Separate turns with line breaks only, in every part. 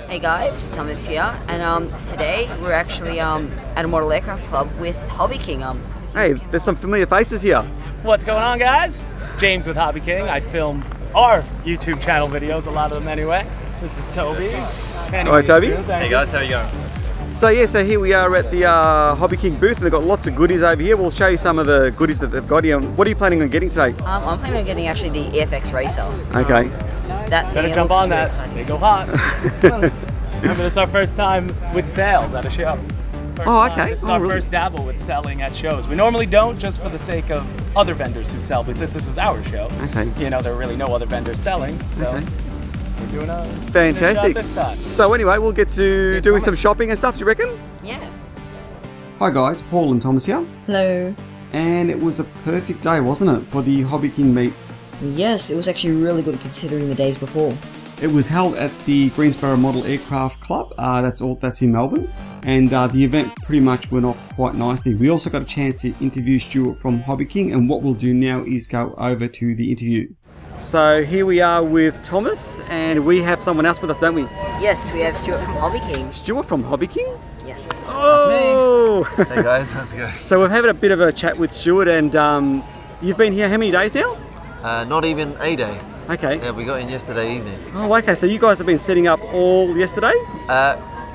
Hey guys, Thomas here, and today we're actually at a model aircraft club with Hobby King.
Hey, there's some familiar faces here.
What's going on, guys? James with Hobby King. I film our YouTube channel videos, a lot of them anyway. This is Toby.
Alright, Toby.
Hey guys, how are you going?
So here we are at the Hobby King booth, and they've got lots of goodies over here. We'll show you some of the goodies that they've got here. What are you planning on getting today?
I'm planning on getting actually the EFX Racer.
Okay.
That thing,
Better jump on that. They go hot. Remember, this is our first time with sales at a show. This is our first dabble with selling at shows. We normally don't, just for the sake of other vendors who sell, but since this is our show, you know, there are really no other vendors selling, so we're doing a
fantastic.
This time.
So anyway, we'll get to doing some shopping and stuff, do you reckon?
Yeah.
Hi guys, Paul and Thomas here.
Hello.
And it was a perfect day, wasn't it, for the Hobby King meet?
Yes, it was actually really good considering the days before.
It was held at the Greensborough Model Aircraft Club. That's in Melbourne, and the event pretty much went off quite nicely. We also got a chance to interview Stuart from Hobby King, and what we'll do now is go over to the interview. So here we are with Thomas, and we have someone else with us, don't we?
Yes, we have Stuart from Hobby King.
Stuart from Hobby King?
Yes.
Oh!
That's me. Hey guys, how's it going?
So we've had a bit of a chat with Stuart, and you've been here how many days now?
Not even a day.
Okay.
Yeah, we got in yesterday evening.
Oh, okay. So you guys have been setting up all yesterday?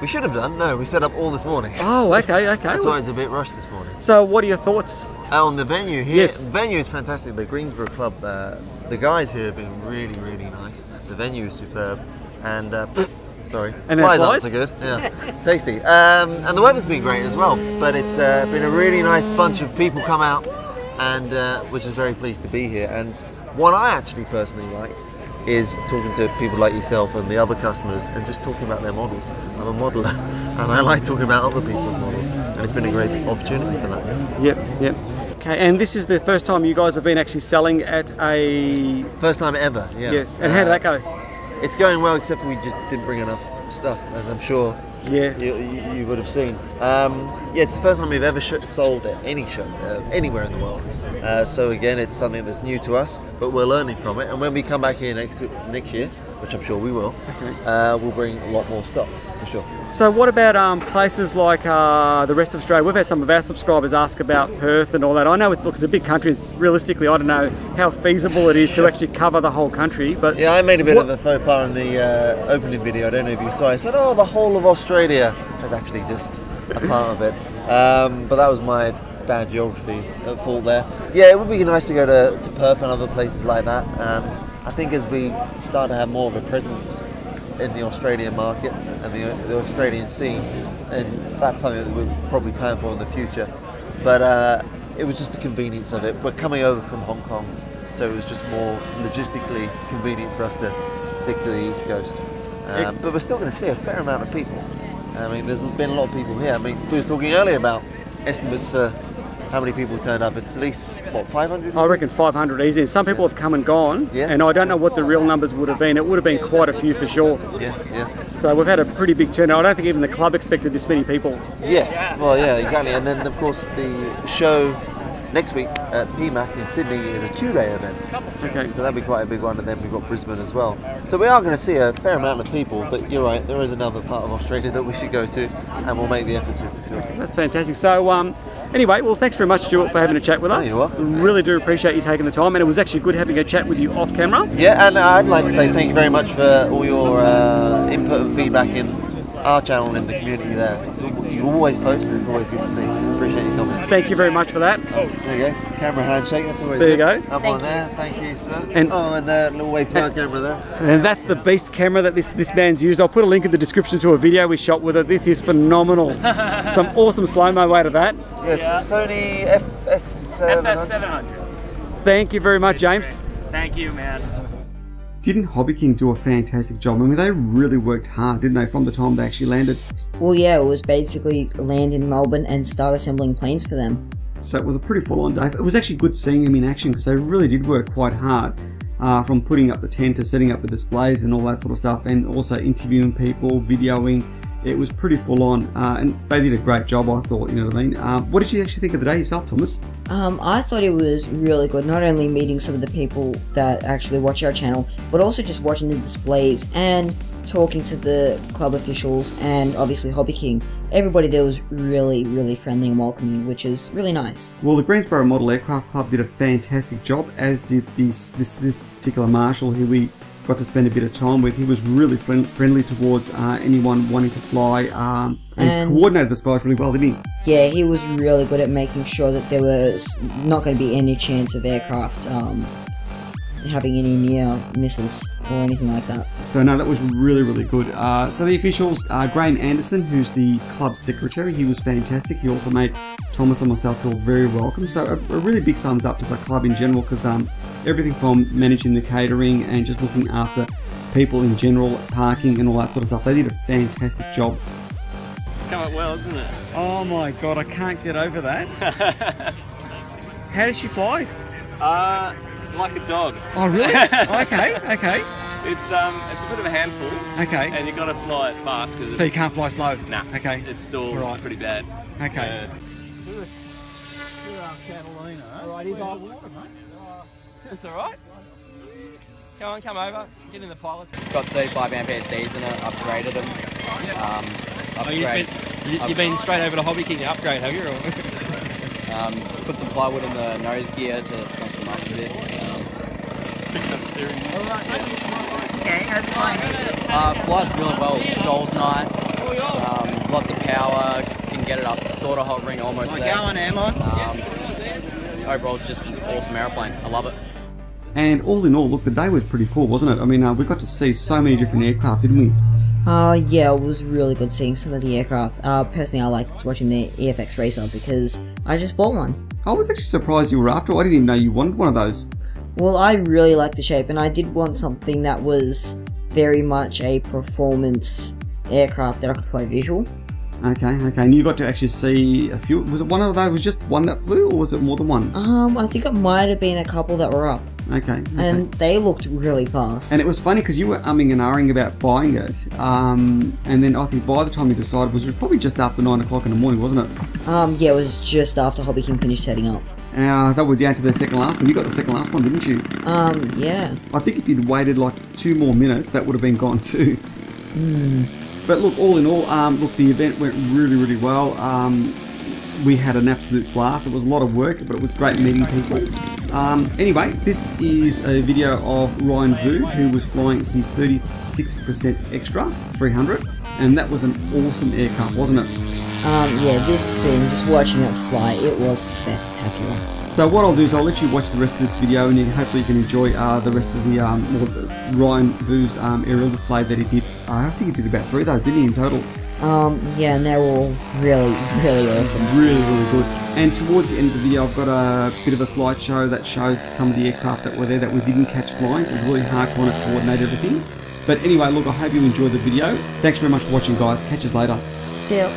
We should have done. No, we set up all this morning.
Oh, okay.
That's why it's a bit rushed this morning.
So what are your thoughts?
On the venue here?
Yes.
The venue is fantastic. The Greensborough Club, the guys here have been really, really nice. The venue is superb. And, sorry.
And
flies aren't so good. Yeah. Tasty. And the weather's been great as well. But it's been a really nice bunch of people come out, and which is very pleased to be here. And what I actually personally like is talking to people like yourself and the other customers and just talking about their models. I'm a modeler and I like talking about other people's models, and it's been a great opportunity for that.
Yep. Okay, and this is the first time you guys have been actually selling at a...
First time ever, yeah.
Yes, and how did that go?
It's going well, except for we just didn't bring enough stuff, as I'm sure you would have seen. Yeah, it's the first time we've ever sold at any show, anywhere in the world. So again, it's something that's new to us, but we're learning from it. And when we come back here next year, which I'm sure we will, we'll bring a lot more stuff, for sure.
So what about places like the rest of Australia? We've had some of our subscribers ask about Perth and all that. I know it's a big country. It's realistically, I don't know how feasible it is to actually cover the whole country. But
yeah, I made a bit of a faux pas in the opening video. I don't know if you saw. I said, "Oh, the whole of Australia." That's actually just a part of it. But that was my bad geography at fault there. Yeah, it would be nice to go to Perth and other places like that. I think as we start to have more of a presence in the Australian market and the Australian scene, and that's something that we'll probably plan for in the future. But it was just the convenience of it. We're coming over from Hong Kong, so it was just more logistically convenient for us to stick to the East Coast. But we're still going to see a fair amount of people. I mean, there's been a lot of people here. I mean, we were talking earlier about estimates for how many people turned up. It's at least, what, 500?
I reckon 500 easy. Some people have come and gone, and I don't know what the real numbers would have been. It would have been quite a few for sure.
Yeah.
So we've had a pretty big turnout. I don't think even the club expected this many people.
Yeah, well, yeah, exactly. And then, of course, the show next week at GMAC in Sydney is a 2-day event.
Okay.
So that'll be quite a big one, and then we've got Brisbane as well. So we are going to see a fair amount of people, but you're right, there is another part of Australia that we should go to, and we'll make the effort to, for sure.
That's fantastic. So anyway, well, thanks very much, Stuart, for having a chat with us.
You're welcome.
Really do appreciate you taking the time, and it was actually good having a chat with you off camera.
Yeah, and I'd like to say thank you very much for all your input and feedback in our channel and the community there. You always post, and it's always good to see. Appreciate your comments.
Thank you very much for that.
There you go. Camera handshake, that's always
there
good.
You go.
Up on there, thank you, sir.
And
the little wave to our camera there.
And that's the beast camera that this man's used. I'll put a link in the description to a video we shot with it. This is phenomenal. Some awesome slow-mo out of that.
Yes, yeah. Sony FS700.
Thank you very much, James.
Thank you, man.
Didn't Hobby King do a fantastic job? I mean, they really worked hard, didn't they, from the time they actually landed?
Well, yeah, it was basically land in Melbourne and start assembling planes for them.
So it was a pretty full-on day. It was actually good seeing them in action because they really did work quite hard. From putting up the tent to setting up the displays and all that sort of stuff, and also interviewing people, videoing. It was pretty full on, and they did a great job, I thought, you know what I mean? What did you actually think of the day yourself, Thomas?
I thought it was really good, not only meeting some of the people that actually watch our channel, but also just watching the displays and talking to the club officials and obviously Hobby King, everybody there was really, really friendly and welcoming, which is really nice.
Well, the Greensborough Model Aircraft Club did a fantastic job, as did this particular marshal who we got to spend a bit of time with. He was really friendly towards anyone wanting to fly and coordinated the skies really well, didn't he?
Yeah, he was really good at making sure that there was not going to be any chance of aircraft having any near misses or anything like that.
So no, that was really, really good. So the officials, Graeme Anderson, who's the club secretary, he was fantastic. He also made Thomas and myself feel very welcome. So a really big thumbs up to the club in general, because everything from managing the catering and just looking after people in general, parking and all that sort of stuff, they did a fantastic job.
It's come out well, isn't it?
Oh my god, I can't get over that. How does she fly?
Like a dog.
Oh really? Okay, okay.
It's a bit of a handful.
Okay.
And you got to fly it fast because.
So you can't fly slow.
Nah.
Okay.
It's still pretty bad.
Okay.
Catalina.
Alright, he's on water, mate. It's alright. Come over. Get in the pilot.
Got 35 ampere Cs in it, upgraded them.
You've been straight over to Hobby King to upgrade, have you?
Put some plywood in the nose gear to scrunch them up a bit.
Fix up the steering wheel.
Okay, how's it going?
Flies really well. Skull's nice. Lots of power. Can get it up sort of hovering almost there.
Going, Emma.
Overall, it's just an awesome aeroplane. I love it.
And all in all, look, the day was pretty cool, wasn't it? I mean, we got to see so many different aircraft, didn't we?
Yeah, it was really good seeing some of the aircraft. Personally, I liked watching the EFX Racer because I just bought one.
I was actually surprised you were after. I didn't even know you wanted one of those.
Well, I really liked the shape, and I did want something that was very much a performance aircraft that I could fly visual.
Okay, and you got to actually see a few. Was it one of those? Was just one that flew, or was it more than one?
I think it might have been a couple that were up.
Okay.
And they looked really fast.
And it was funny because you were umming and ahhing about buying it, and then I think by the time you decided, it was probably just after 9 o'clock in the morning, wasn't it?
Yeah, it was just after Hobby King finished setting up.
That was down to the second last one. You got the second last one, didn't you?
Yeah.
I think if you'd waited like 2 more minutes, that would have been gone too. But look, all in all, look, the event went really, really well. We had an absolute blast. It was a lot of work, but it was great meeting people. Anyway, this is a video of Ryan Vood, who was flying his 36% extra 300, and that was an awesome aircraft, wasn't it?
Yeah, this thing, just watching it fly, it was spectacular.
So what I'll do is I'll let you watch the rest of this video, and hopefully you can enjoy the rest of the Ryan Vood's aerial display that he did. I think he did about 3 of those, didn't he, in total?
Yeah, and they were all really, really awesome.
Really, really good. And towards the end of the video, I've got a bit of a slideshow that shows some of the aircraft that were there that we didn't catch flying. It was really hard trying to coordinate everything. But anyway, look, I hope you enjoyed the video. Thanks very much for watching, guys. Catch us later.
See ya.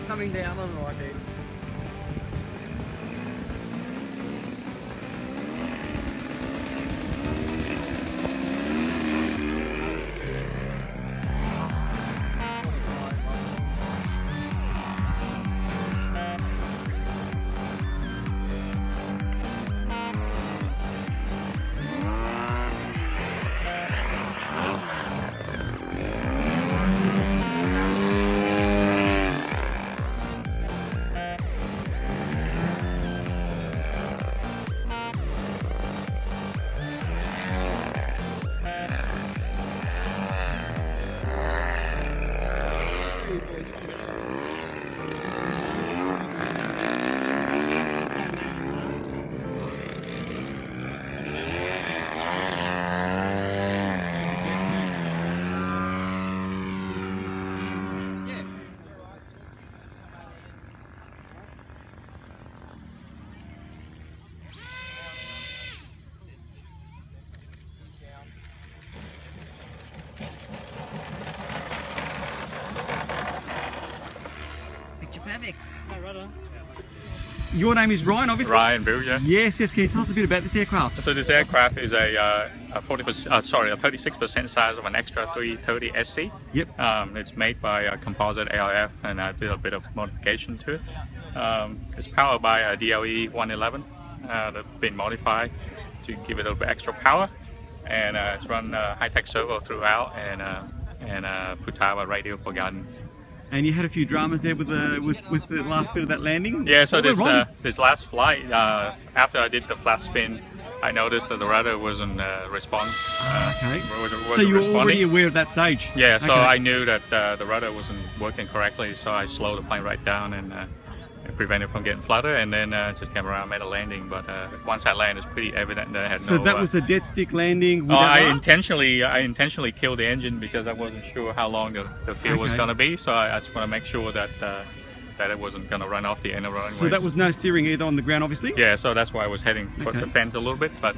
Coming down on the right there.
Perfect.
Your name is Ryan, obviously?
Ryan Bill, yeah.
Yes, yes. Can you tell us a bit about this aircraft?
So this aircraft is a 36% size of an extra 330 SC.
Yep.
It's made by a composite AIF, and I did a bit of modification to it. It's powered by a DLE 111 that's been modified to give it a little bit extra power, and it's run high-tech servo throughout, and Futaba radio for guidance.
And you had a few dramas there with the last bit of that landing?
Yeah, so this last flight, after I did the flat spin, I noticed that the rudder wasn't responding.
Okay. So you were already aware of that stage?
Yeah, so I knew that the rudder wasn't working correctly, so I slowed the plane right down and prevented it from getting flooded, and then just came around and made a landing. But once I landed, it's pretty evident that I had
So that was a dead stick landing? I
intentionally killed the engine because I wasn't sure how long the field was going to be, so I just want to make sure that it wasn't going to run off the end of the runway.
So that was no steering either on the ground, obviously?
Yeah, so that's why I was heading towards the fence a little bit, but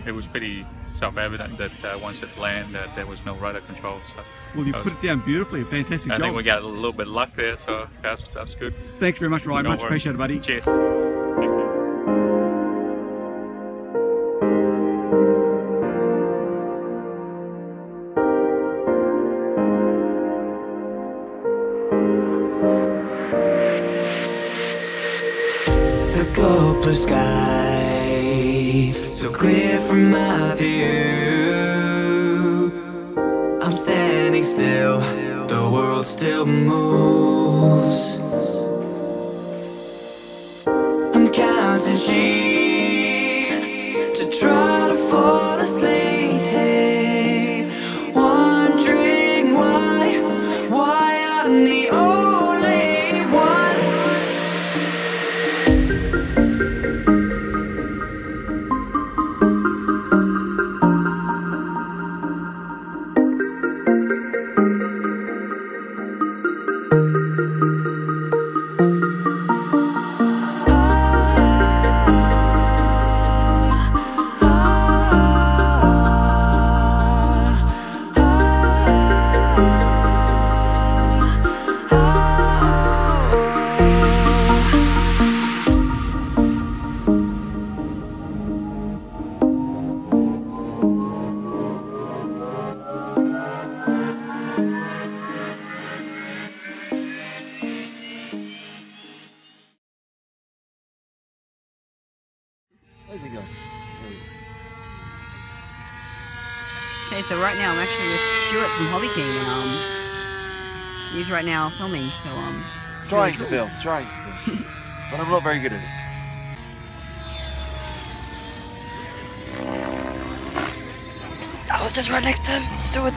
it was pretty self-evident that once it landed, there was no rudder control. So
well, you put it down beautifully. Fantastic job.
I think we got a little bit of luck there, so that's good.
Thanks very much, Ryan. Much appreciated, buddy.
Cheers.
Blue sky, so clear from my view. I'm standing still, the world still moves. I'm counting sheep to try to fall asleep, wondering why I'm the only one.
Where's he going?
Okay, so right now I'm actually with Stuart from Hobby King, and he's right now filming. So
trying to film, but I'm not very good at it.
I was just right next to Stuart.